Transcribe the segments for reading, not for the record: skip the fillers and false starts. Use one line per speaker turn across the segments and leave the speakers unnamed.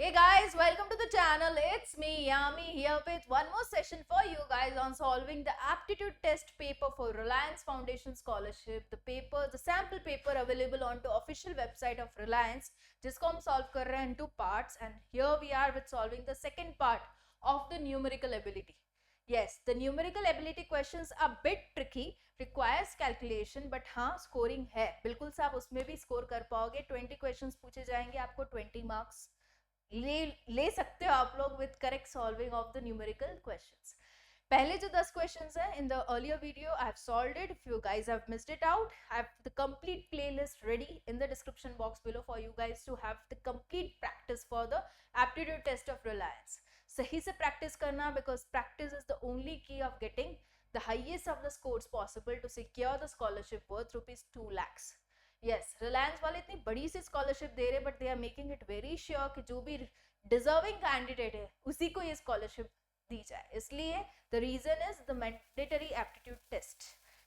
Hey guys, welcome to the channel. It's me, Yami, here with one more session for you guys on solving the aptitude test paper for Reliance Foundation Scholarship. The sample paper available on the official website of Reliance, जिसको हम solve कर रहे हैं in two parts, and here we are with solving the second part of the numerical ability. Yes, the numerical ability questions are bit tricky, requires calculation, but हाँ scoring है, बिल्कुल से आप उसमें भी score कर पाओगे. 20 questions पूछे जाएंगे, आपको 20 marks ले सकते हो आप लोग with correct solving of the numerical questions. पहले जो 10 क्वेश्चंस हैं in the earlier video I have solved it. If you guys have missed it out, I have the complete playlist ready in the description box below for you guys to have the complete practice for the aptitude test of Reliance. सही से practice करना, because practice is the only key of getting the highest of the scores possible to secure the scholarship worth rupees 2 lakhs. Yes, Reliance वाले इतनी बड़ी सी scholarship दे रहे, but they are making it very sure कि जो भी deserving candidate है उसी को ये स्कॉलरशिप दी जाए. इसलिए the reason is the mandatory aptitude test,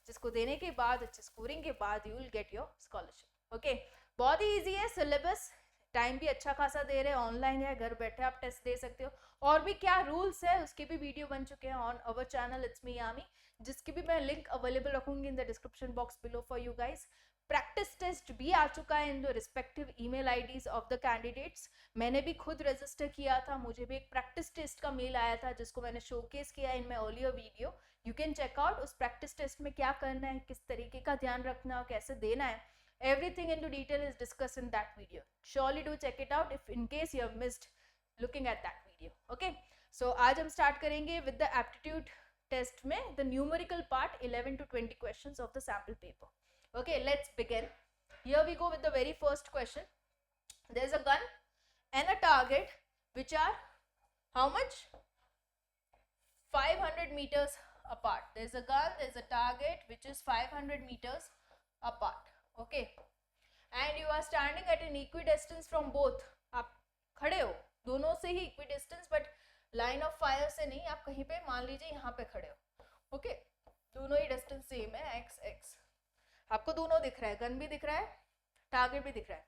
जिसको देने के बाद अच्छे स्कोरिंग के बाद you will get your scholarship. Okay, बहुत ही ईजी है सिलेबस, टाइम भी अच्छा खासा दे रहे हैं, ऑनलाइन है, घर बैठे आप टेस्ट दे सकते हो. और भी क्या रूल्स है उसके भी वीडियो बन चुके हैं on our channel it's me Yami, जिसकी भी मैं लिंक अवेलेबल रखूंगी in the description box below for you guys. Practice test भी आ चुका है in the respective email IDs of the candidates. मैंने भी खुद रजिस्टर किया था, मुझे भी एक प्रैक्टिस टेस्ट का मेल आया था जिसको मैंने शोकेस किया in my earlier video. You can check out उस प्रैक्टिस टेस्ट में क्या करना है, किस तरीके का ध्यान रखना है, कैसे देना है. Everything into detail is discussed in that video. Surely do check it out if in case you have missed looking at that video. Okay, so आज हम start करेंगे with the aptitude test में the numerical part 11 to 20 questions of the sample paper. Okay, let's begin. Here we go with the very first question. There's a gun and a target which are how much? 500 meters apart. There's a gun, there's a target which is 500 meters apart. Okay, and you are standing at an equidistance from both. आप खड़े हो दोनों से ही equidistance, but line of fire से नहीं, आप कहीं पे मान लीजिए यहाँ पे खड़े हो. Okay, दोनों ही distance सेम है, x x. आपको दोनों दिख रहा है, गन भी दिख रहा है, टारगेट भी दिख रहा है.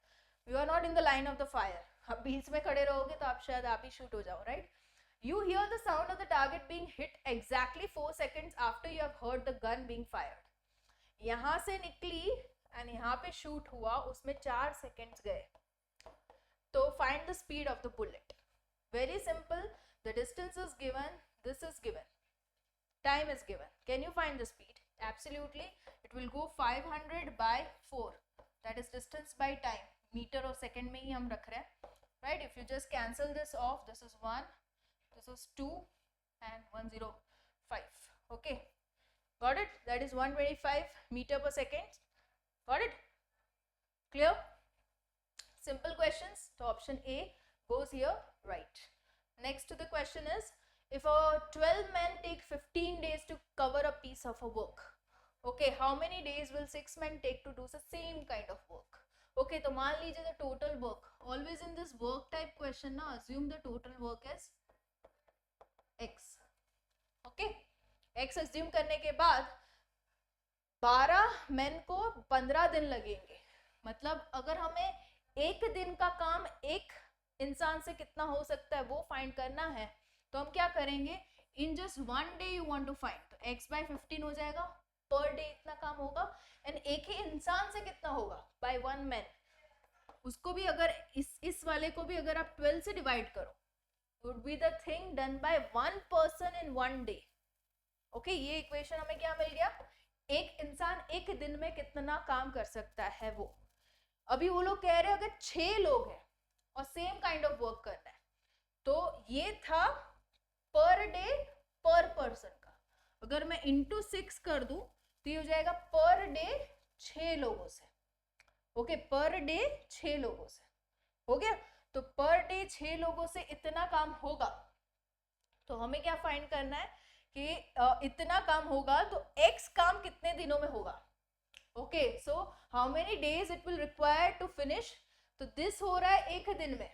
You are not in the line of the fire. आप बीच में खड़े रहोगे तो आप शायद आप ही शूट हो जाओ, right? You hear the sound of the target being hit exactly 4 seconds after you have heard the gun being fired. यहाँ से निकली एंड यहाँ पे शूट हुआ, उसमें 4 सेकेंड्स गए. तो find the speed of the bullet. Very simple, the distance is given, this is given, time is given. Can you find the speed? Absolutely, it will go 500 by 4, that is distance by time. Metre और second में ही हम रख रहे हैं, right? If you just cancel this off, this is 1, this is 2 and 105. okay, got it? That is 125 meter per second. Got it? Clear? Simple questions. So option A goes here, right. Next to the question is, if a 12 men take 15 days to cover a piece of a work, okay, how many days will 6 men take to do the same kind of work? Okay, तो मान लीजिए the total work. Always in this work type question ना, assume the total work is x. Okay, x assume करने के बाद 12 man को 15 दिन लगेंगे. मतलब अगर हमें एक दिन का काम एक इंसान से कितना हो सकता है वो फाइंड करना है, तो हम क्या करेंगे? In just 1 day you want to find, तो x by 15 हो जाएगा, पर डे इतना काम होगा. एंड एक ही इंसान से कितना होगा? by 1 man. उसको भी अगर इस वाले को भी अगर आप 12 से डिवाइड करो, would be the thing done by 1 person in 1 day. Okay, ये इक्वेशन हमें क्या मिल गया? एक इंसान एक दिन में कितना काम कर सकता है वो. अभी वो लोग कह रहे हैं अगर 6 लोग हैं और सेम काइंड ऑफ वर्क करना है, तो ये था पर डे पर पर्सन का. अगर मैं इंटू 6 कर दूं तो ये हो जाएगा पर डे 6 लोगों से. ओके, पर डे 6 लोगों से हो गया. तो पर डे 6 लोगों से इतना काम होगा, तो हमें क्या फाइंड करना है कि इतना काम होगा तो x काम कितने दिनों में होगा. Okay, so how many days it will require to finish. तो दिस हो रहा है एक दिन में,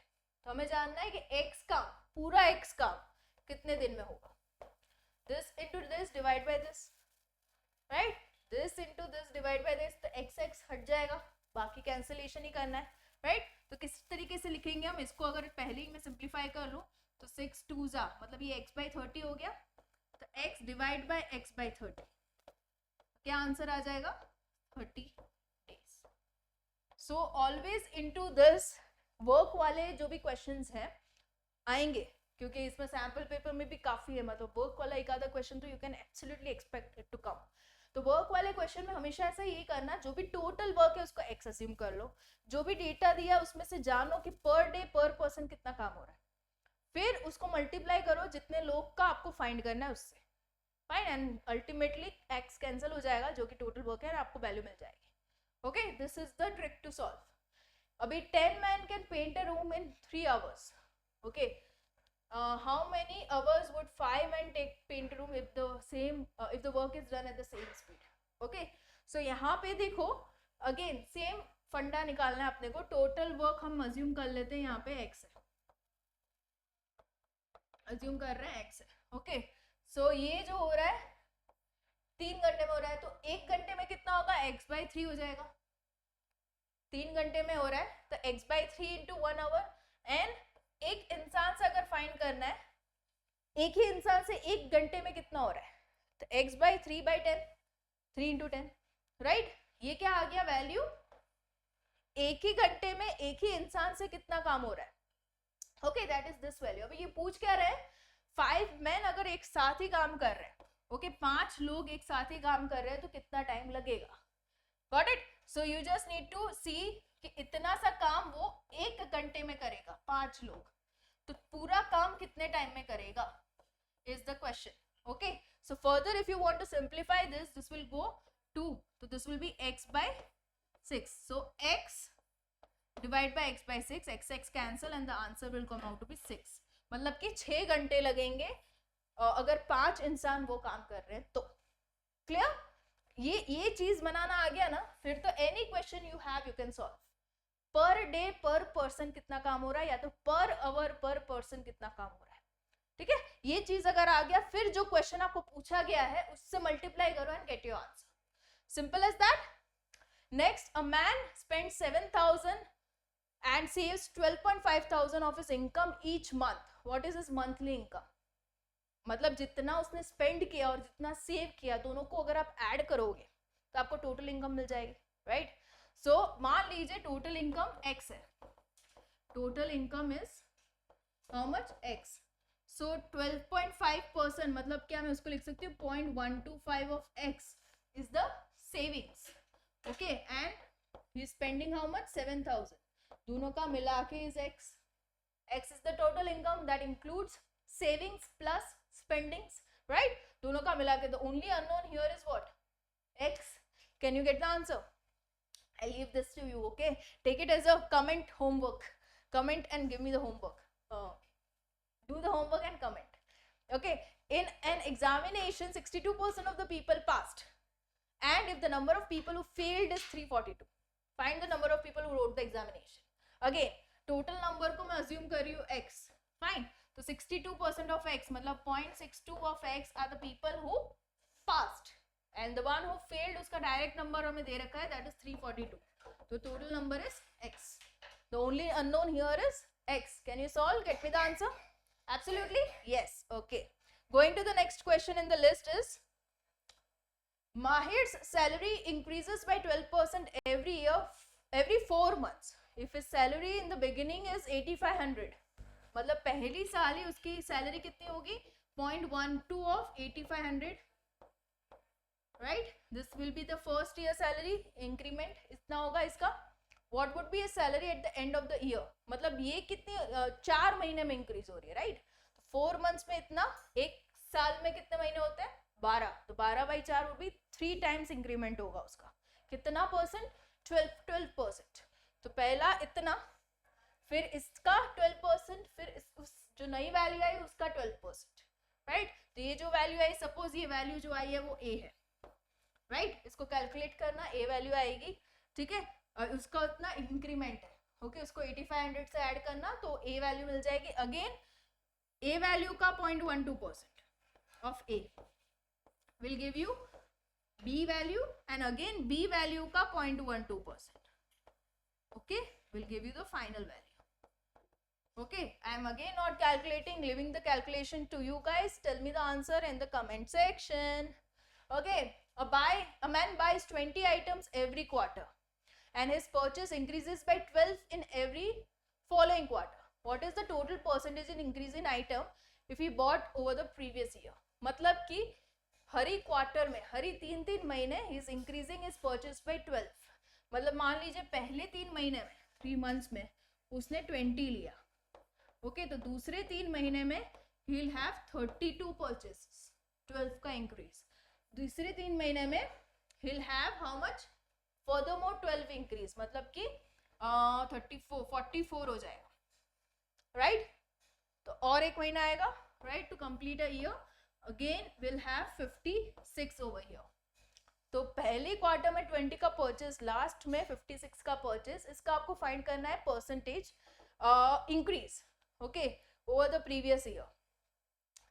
तो हमें जानना है कि x काम, पूरा x काम कितने दिन में होगा. This into this divide by this, right? This into this divide by this, तो x x हट जाएगा, बाकी कैंसिलेशन ही करना है. राइट। तो किस तरीके से लिखेंगे हम इसको, अगर पहले ही मैं सिंप्लीफाई कर लूँ तो 6 2 मतलब ये x/30 हो गया, तो x डिवाइड बाय x/30, क्या आंसर आ जाएगा 30 days। So always into this work वाले जो भी क्वेश्चंस हैं आएंगे, क्योंकि इसमें सैम्पल पेपर में भी काफी है, मतलब वर्क वाला एक आधा क्वेश्चन तो you can absolutely expect it to come. तो वर्क वाले क्वेश्चन में हमेशा ऐसा ये करना, जो भी टोटल वर्क है उसको x अज्यूम कर लो, जो भी डेटा दिया उसमें से जानो कि पर डे पर पर्सन कितना काम हो रहा है, फिर उसको मल्टीप्लाई करो जितने लोग का आपको फाइंड करना है उससे, fine, and ultimately x cancel हो जाएगा जो कि टोटल वर्क है, आपको वैल्यू मिल जाएगी। Okay, this is the trick to solve. अभी 10 men can paint a room in 3 hours. Okay, how many hours would 5 men take paint a room if the work is done at the same speed? Okay, so यहाँ पे देखो again same फंडा निकालना है अपने को, total work हम assume कर लेते हैं, यहाँ पे x है, अज्यूम कर रहे हैं x है। ओके, सो ये जो हो रहा है 3 घंटे में हो रहा है, तो 1 घंटे में कितना होगा, x/3 हो जाएगा। 3 घंटे में हो रहा है तो x/3 इंटू 1 आवर, एंड एक इंसान से अगर फाइंड करना है, एक ही इंसान से 1 घंटे में कितना हो रहा है, तो x/3/10, 3 इंटू 10, राइट। ये क्या आ गया वैल्यू, एक ही घंटे में एक ही इंसान से कितना काम हो रहा है। Okay, that is this value. अभी ये पूछ क्या रहे हैं, 5 men अगर एक साथ ही काम कर रहे हैं, ओके 5 लोग एक साथ ही काम कर रहे हैं, तो कितना टाइम लगेगा। Got it. So you just need to see कि इतना सा काम वो 1 घंटे में करेगा, 5 लोग, तो पूरा काम कितने टाइम में करेगा is the question. Okay, so further if you want to simplify this will go 2, तो this will be x/6, so x divide by x/6, x cancel and the answer will come out to be 6, मतलब कि 6 घंटे लगेंगे अगर 5 इंसान वो काम कर रहे हैं तो। क्लियर, ये चीज बनाना आ गया ना, फिर तो any question you have you can solve. Per day पर पर्सन कितना काम हो रहा है, या तो पर आवर पर पर्सन कितना काम हो रहा है, ठीक है। ये चीज अगर आ गया, फिर जो क्वेश्चन आपको पूछा गया है उससे मल्टीप्लाई करो and get your answer, simple as that. Next, a man spend 7,000 and saves 12,500 of his income each month. What is his monthly income? मतलब जितना उसने स्पेंड किया और जितना सेव किया, दोनों को अगर आप ऐड करोगे तो आपको टोटल इनकम मिल जाएगी, राइट। सो मान लीजिए टोटल इनकम x है, total income is how much x, सो 12.5%, मतलब क्या मैं उसको लिख सकती हूँ 0.125 of x is the savings. Okay, and he spending how much 7,000, दोनों का मिला के is x is the total income that includes savings plus spendings, right. दोनों का मिला के, the only unknown here is what, x। Can you get the answer? I leave this to you, okay? Take it as a comment homework, comment and give me the homework, do the homework and comment. Okay, in an examination 62% of the people passed, and if the number of people who failed is 342, find the number of people who wrote the examination. Again, total number को मैं assume कर रही हूँ x, fine, तो 62% of x मतलब 0.62 of x are the people who passed, and the one who failed उसका direct number हमें दे रखा है, that is 342, तो total number is x, the only unknown here is x. Can you solve, get me the answer? Absolutely yes. Okay, going to the next question in the list is, Mahir's salary increases by 12% every year, every 4 months if his salary in the beginning is 8,500, मतलब पहली साल ही उसकी salary कितनी होगी 0.12 of 8,500, right? This will be the first year salary increment, इतना होगा इसका। What would be his salary at the end of the year, मतलब ये कितनी 4 महीने में इंक्रीज हो रही है, राइट। 4 months में इतना, एक साल में कितने महीने होते हैं 12, तो 12/4 would be 3 times इंक्रीमेंट होगा उसका, कितना परसेंट 12%। तो पहला इतना, फिर इसका 12%, फिर उस जो नई वैल्यू आई उसका 12%, राइट। तो ये जो वैल्यू आई, सपोज ये वैल्यू जो आई है वो a है, राइट। इसको कैलकुलेट करना, a वैल्यू आएगी, ठीक है, और उसका उतना इंक्रीमेंट है, ओके, उसको 8,500 से ऐड करना तो a वैल्यू मिल जाएगी। अगेन a वैल्यू का 0.12% of a will give you b value, and again b value का 0.12%, okay, will give you the final value. Okay, I am again not calculating, leaving the calculation to you guys. Tell me the answer in the comment section. Okay, a man buys 20 items every quarter and his purchase increases by 12 in every following quarter. What is the total percentage in increase in item if he bought over the previous year? मतलब कि हर ही quarter में, हर ही 3 महीने he is increasing his purchase by 12. मतलब मान लीजिए पहले 3 महीने में, 3 months में उसने 20 लिया. ओके, तो दूसरे 3 महीने में he will have 32 purchases, 12 का increase. दूसरे 3 महीने में he will have how much? Furthermore 12 increase, मतलब कि 44 हो जाएगा, राइट? तो और एक महीना आएगा, right, to complete a year. Again will have 56 over here. तो पहले क्वार्टर में 20 का परचेस, लास्ट में 56 का परचेस. इसका आपको फाइंड करना है percentage increase, okay, over the previous year.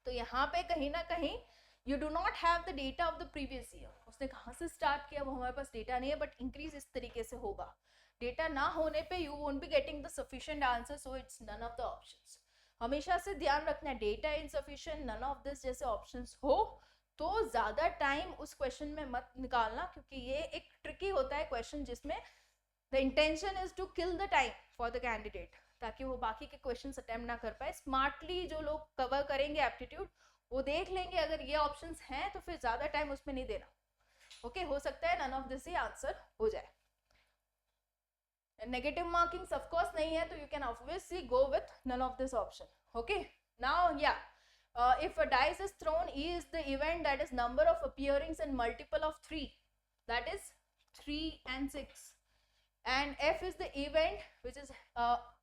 तो यहाँ पे कहीं ना कहीं you do not have the data of the previous year. उसने कहाँ से स्टार्ट किया वो हमारे पास डेटा नहीं है, बट इंक्रीज इस तरीके से होगा. डेटा ना होने पे you won't be getting the sufficient answer, so it's none of the options. हमेशा से ध्यान रखना, data insufficient, none of this जैसे ऑप्शंस हो तो ज़्यादा टाइम उस क्वेश्चन में मत निकालना, क्योंकि ये एक ट्रिकी होता है क्वेश्चन जिसमें the intention is to kill the time for the candidate, ताकि वो बाकी के क्वेश्चन अटेम्प्ट ना कर पाए. स्मार्टली जो लोग कवर करेंगे एप्टीट्यूड वो देख लेंगे अगर ये ऑप्शंस हैं तो फिर ज़्यादा टाइम उसमें नहीं देना. ओके, हो सकता है नन ऑफ दिस ही आंसर हो जाए. नेगेटिव मार्किंग्स ऑफ कोर्स नहीं है, तो you can obviously go with none of this option. Okay, now या if a dice is thrown, E is the event that is number of appearings and multiple of 3, that is 3 and 6, and F is the event which is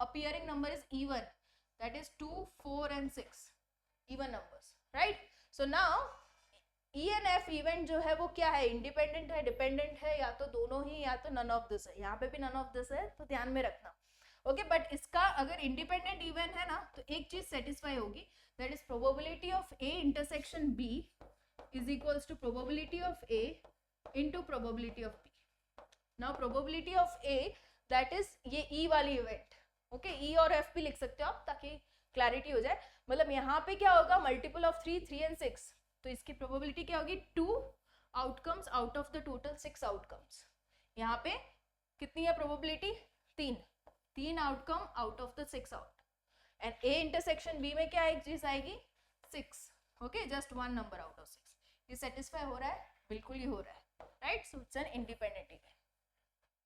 appearing number is even, that is 2, 4 and 6, even numbers, right? So now E and F event जो है वो क्या है, independent है, dependent है, या तो दोनों ही, या तो नन ऑफ दिस है. यहाँ पे भी नन ऑफ दिस है, तो ध्यान में रखना. ओके, बट इसका अगर इंडिपेंडेंट इवेंट है ना तो एक चीज सेटिस्फाई होगी, that is probability of A intersection B is equals to probability of A into probability of B. Now probability of A that is ये E वाली इवेंट. ओके, E और F भी लिख सकते हो आप ताकि क्लैरिटी हो जाए. मतलब यहाँ पे क्या होगा, मल्टीपल ऑफ 3, 3 and 6, तो इसकी प्रोबेबिलिटी क्या होगी, 2 outcomes out of the total 6 outcomes. यहाँ पे कितनी है probability, 3 outcome out of the 6 out. And A intersection B में क्या एक चीज आएगी, 6. Okay, just 1 number out of 6. ये सेटिस्फाई हो रहा है, बिल्कुल ही हो रहा है, right? So it's an independent event.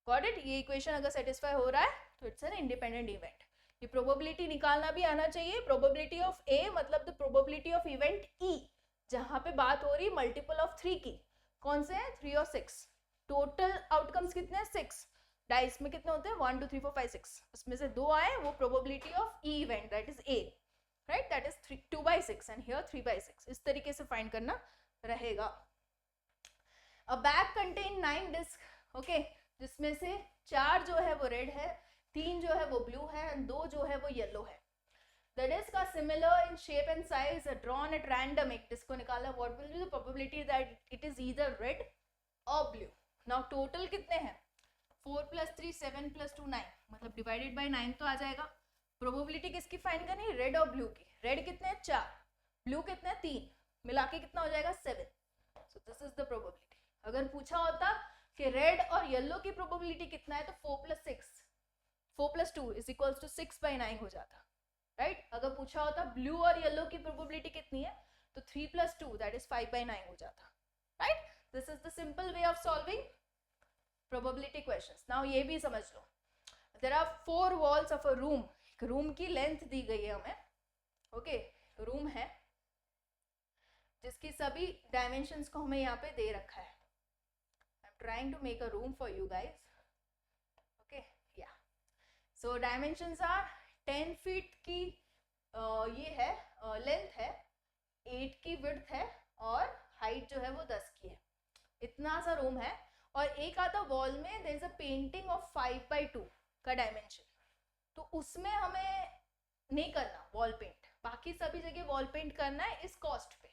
Got it? ये इक्वेशन अगर सेटिस्फाई हो रहा है तो इट्स एन इंडिपेंडेंट इवेंट. ये प्रोबेबिलिटी निकालना भी आना चाहिए. प्रोबेबिलिटी ऑफ A मतलब the probability of event E, जहां पे बात हो रही मल्टीपल ऑफ 3 की. कौन से हैं, 3 और 6. टोटल आउटकम्स कितने हैं, 6. डाइस में कितने होते हैं, 1 2 3 4 5 6. उसमें से 2 आए, वो probability of E event that is A, right? That is 2/6 and here 3/6. इस तरीके से फाइंड करना रहेगा. A bag contain 9 disc, okay, जिसमें से 4 जो है वो रेड है, 3 जो है वो ब्लू है, एंड 2 जो है वो येलो है. The discs are similar in shape and size, are drawn at random. एक डिस्क को निकाला, what will be the probability that it is either red or blue? Now total कितने हैं, 4 + 3 7 + 2 9, मतलब डिवाइडेड बाय 9 तो आ जाएगा. प्रोबेबिलिटी किसकी फाइंड करनी है, रेड और ब्लू की. रेड कितने हैं, 4, ब्लू कितने हैं, 3, मिला के कितना हो जाएगा, 7. So this is the probability. अगर पूछा होता कि रेड और येलो की प्रोबेबिलिटी कितना है, तो 4 + 6 4 + 2 इज इक्वल्स टू 6/9 हो जाता, राइट? अगर पूछा होता ब्लू और येलो की प्रोबेबिलिटी कितनी है, तो 3 + 2 दैट इज 5/9 हो जाता, right? This is the simple way of solving probability questions. Now ये भी समझ लो, there are 4 walls of a room. Room की लेंथ दी गई है हमें, ओके, रूम है जिसकी सभी डायमेंशंस को हमें यहाँ पे दे रखा है. I am trying to make a room for you guys. Okay, या सो डायमेंशंस आर 10 फीट की ये है लेंथ है, 8 की विड्थ है, और हाइट जो है वो 10 की है. इतना सा रूम है, और एक आता वॉल में there is a painting of 5/2 का डायमेंशन. तो उसमें हमें नहीं करना वॉल पेंट, बाकी सभी जगह वॉल पेंट करना है इस कॉस्ट पे.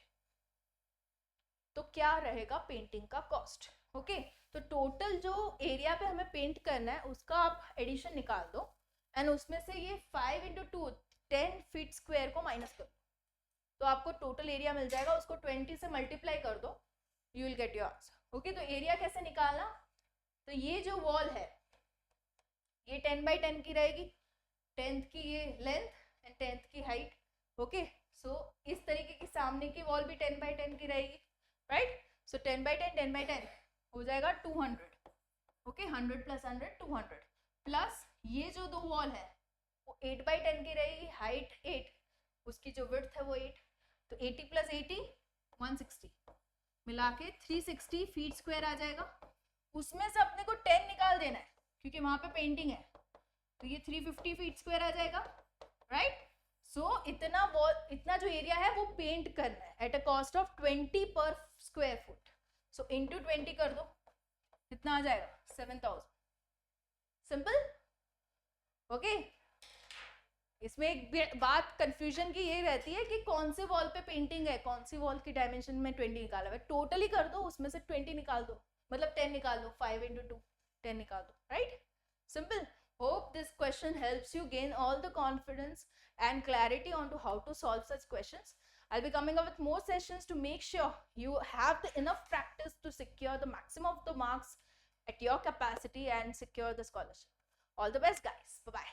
तो क्या रहेगा पेंटिंग का कॉस्ट, ओके तो टोटल जो एरिया पे हमें पेंट करना है उसका आप एडिशन निकाल दो एंड उसमें से ये 5 इंटू 2 10 फीट स्क्वायर को माइनस कर दो तो आपको टोटल एरिया मिल जाएगा, उसको 20 से मल्टीप्लाई कर दो, you will get your answer. Okay तो एरिया कैसे निकालना, तो ये जो वॉल है ये 10 बाई 10 की रहेगी, 10th की ये लेंथ एंड 10th की हाइट। ओके सो इस तरीके की सामने की वॉल भी 10 बाई 10 की रहेगी, राइट। सो 10 बाई 10 10 बाई 10 हो जाएगा 200। ओके 100 प्लस 100 200 प्लस ये जो दो वॉल है वो 8 बाई 10 की रहेगी, हाइट 8, उसकी जो विड्थ है वो 8, तो 80 प्लस 80 160 मिला के 360 फीट स्क्वायर आ जाएगा। उसमें से अपने को 10 निकाल देना है क्योंकि वहां पे पेंटिंग है, तो ये 350 फीट स्क्वायर आ जाएगा, राइट। सो इतना जो एरिया है वो पेंट करना है एट अ कॉस्ट ऑफ 20 पर स्क्वायर फुट। सो इंटू 20 कर दो, कितना आ जाएगा 7000। सिंपल। ओके इसमें एक बात कंफ्यूजन की ये रहती है कि कौन से वॉल पे पेंटिंग है, कौन सी वॉल की डायमेंशन में 20 निकाला है, टोटली कर दो उसमें से 20 निकाल दो, मतलब 10 निकाल दो, 5 इंटू 2 10 निकाल दो, right. Simple. Hope this question helps you gain all the confidence and clarity on to how to solve such questions. I'll be coming up with more sessions to make sure you have the enough practice to secure the maximum of the marks at your capacity and secure the scholarship. All the best guys. Bye bye.